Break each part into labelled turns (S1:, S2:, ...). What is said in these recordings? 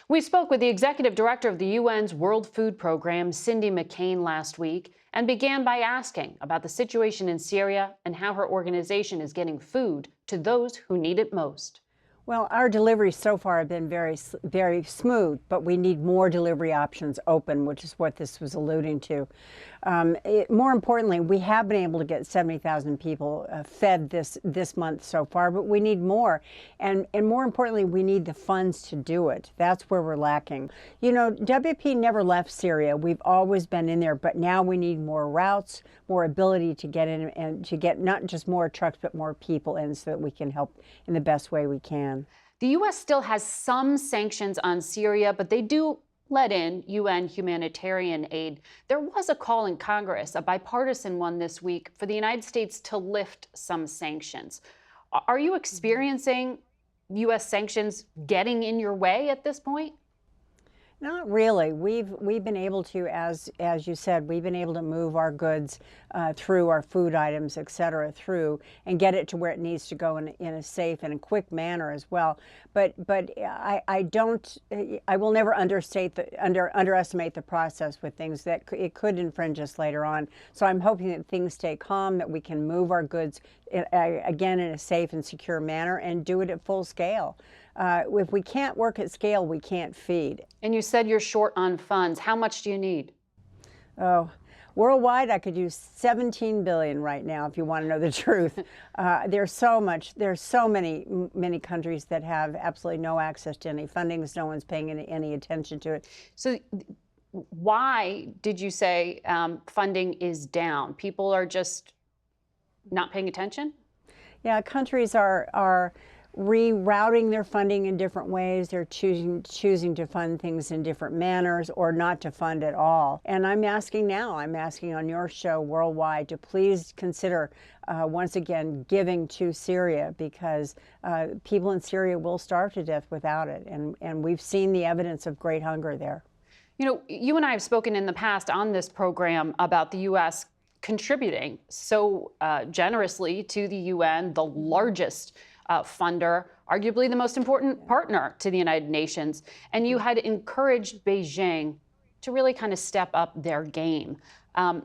S1: We spoke with the executive director of the UN's World Food Program, Cindy McCain, last week, and began by asking about the situation in Syria and how her organization is getting food to those who need it most.
S2: Well, our deliveries so far have been very smooth, but we need more delivery options open, which is what this was alluding to. More importantly, we have been able to get 70,000 people fed this month so far, but we need more. And more importantly, we need the funds to do it. That's where we're lacking. You know, WFP never left Syria. We've always been in there, but now we need more routes, more ability to get in and to get not just more trucks, but more people in so that we can help in the best way we can.
S1: The U.S. still has some sanctions on Syria, but they do let in UN humanitarian aid. There was a call in Congress, a bipartisan one this week, for the United States to lift some sanctions. Are you experiencing U.S. sanctions getting in your way at this point?
S2: Not really. We've been able to, as you said, we've been able to move our goods through, our food items, et cetera, through and get it to where it needs to go in a safe and a quick manner as well. But I will never underestimate the process with things that it could infringe us later on. So I'm hoping that things stay calm, that we can move our goods again in a safe and secure manner and do it at full scale. If we can't work at scale, we can't feed.
S1: And you said you're short on funds. How much do you need?
S2: Oh, worldwide, I could use 17 billion right now, if you want to know the truth. There's so many countries that have absolutely no access to any funding. No one's paying any attention to it.
S1: So why did you say funding is down? People are just not paying attention?
S2: Yeah, countries are rerouting their funding in different ways. They're choosing to fund things in different manners or not to fund at all. And I'm asking on your show worldwide to please consider once again giving to Syria, because people in Syria will starve to death without it. And we've seen the evidence of great hunger there.
S1: You know, you and I have spoken in the past on this program about the U.S. contributing so generously to the UN, the largest funder, arguably the most important partner to the United Nations. And you had encouraged Beijing to really kind of step up their game. And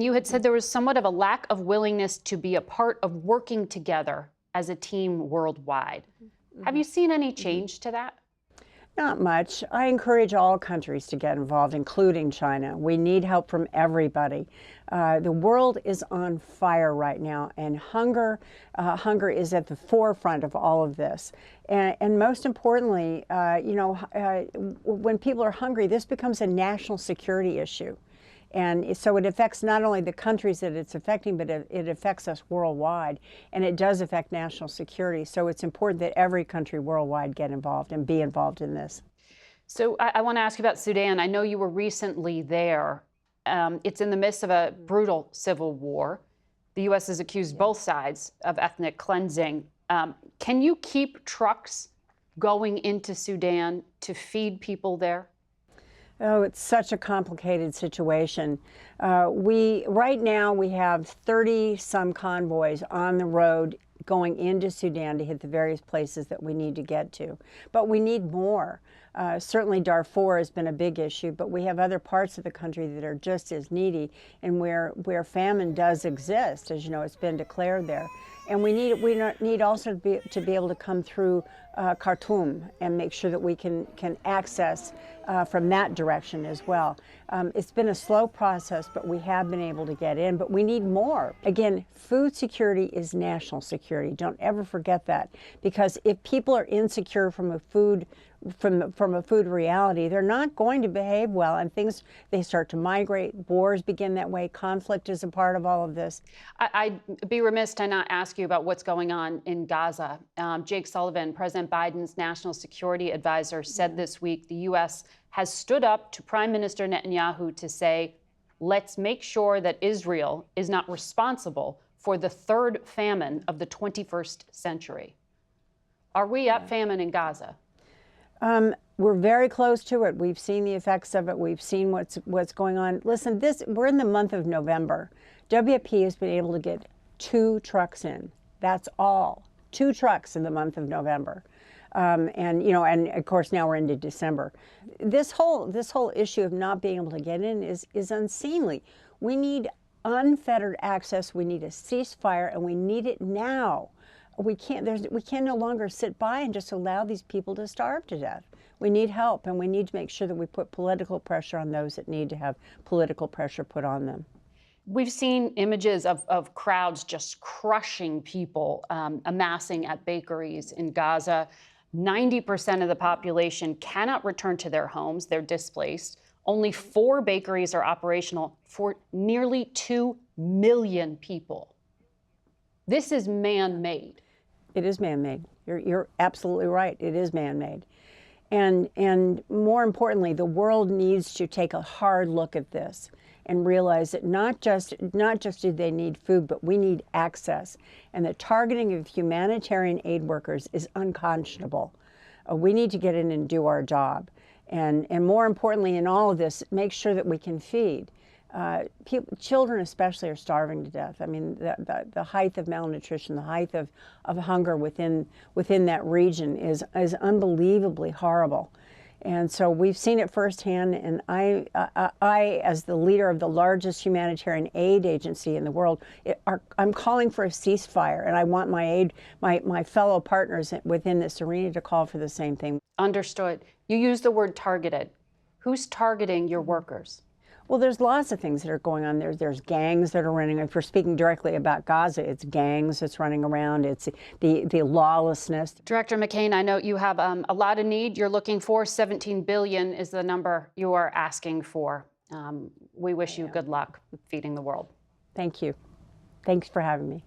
S1: you had said there was somewhat of a lack of willingness to be a part of working together as a team worldwide. Have you seen any change to that?
S2: Not much. I encourage all countries to get involved, including China. We need help from everybody. The world is on fire right now, and hunger is at the forefront of all of this. And most importantly, when people are hungry, this becomes a national security issue. And so it affects not only the countries that it's affecting, but it affects us worldwide. And it does affect national security. So it's important that every country worldwide get involved and be involved in this.
S1: So I want to ask you about Sudan. I know you were recently there. It's in the midst of a brutal civil war. The U.S. has accused both sides of ethnic cleansing. Can you keep trucks going into Sudan to feed people there?
S2: Oh, it's such a complicated situation. Right now we have 30-some convoys on the road going into Sudan to hit the various places that we need to get to. But we need more. Certainly Darfur has been a big issue, but we have other parts of the country that are just as needy and where famine does exist. As you know, it's been declared there. And we need also to be able to come through Khartoum and make sure that we can access from that direction as well. It's been a slow process, but we have been able to get in, but we need more. Again, food security is national security. Don't ever forget that, because if people are insecure from a food reality, they're not going to behave well, and they start to migrate. Wars begin that way. Conflict is a part of all of this.
S1: I'd be remiss to not ask you about what's going on in Gaza. Jake Sullivan, President Biden's national security advisor, said this week the U.S. has stood up to Prime Minister Netanyahu to say, let's make sure that Israel is not responsible for the third famine of the 21st century. Are we at famine in Gaza?
S2: We're very close to it. We've seen the effects of it. We've seen what's going on. Listen, we're in the month of November. WFP has been able to get 2 trucks in. That's all. 2 trucks in the month of November. And you know, and of course now we're into December. This whole issue of not being able to get in is unseemly. We need unfettered access. We need a ceasefire, and we need it now. We can no longer sit by and just allow these people to starve to death. We need help, and we need to make sure that we put political pressure on those that need to have political pressure put on them.
S1: We've seen images of crowds just crushing people, amassing at bakeries in Gaza. 90% of the population cannot return to their homes. They're displaced. Only 4 bakeries are operational for nearly 2 million people. This is man-made.
S2: It is man-made. You're absolutely right. It is man-made. And more importantly, the world needs to take a hard look at this and realize that not just do they need food, but we need access. And the targeting of humanitarian aid workers is unconscionable. We need to get in and do our job. And more importantly in all of this, make sure that we can feed. Children especially are starving to death. I mean, the height of malnutrition, the height of hunger within that region is unbelievably horrible. And so we've seen it firsthand, and I as the leader of the largest humanitarian aid agency in the world, I'm calling for a ceasefire, and I want my fellow partners within this arena to call for the same thing.
S1: Understood. You use the word targeted. Who's targeting your workers?
S2: Well, there's lots of things that are going on. There's gangs that are running. If we're speaking directly about Gaza, it's gangs that's running around. It's the lawlessness.
S1: Director McCain, I know you have a lot of need. You're looking for $17 billion is the number you are asking for. We wish you good luck with feeding the world.
S2: Thank you. Thanks for having me.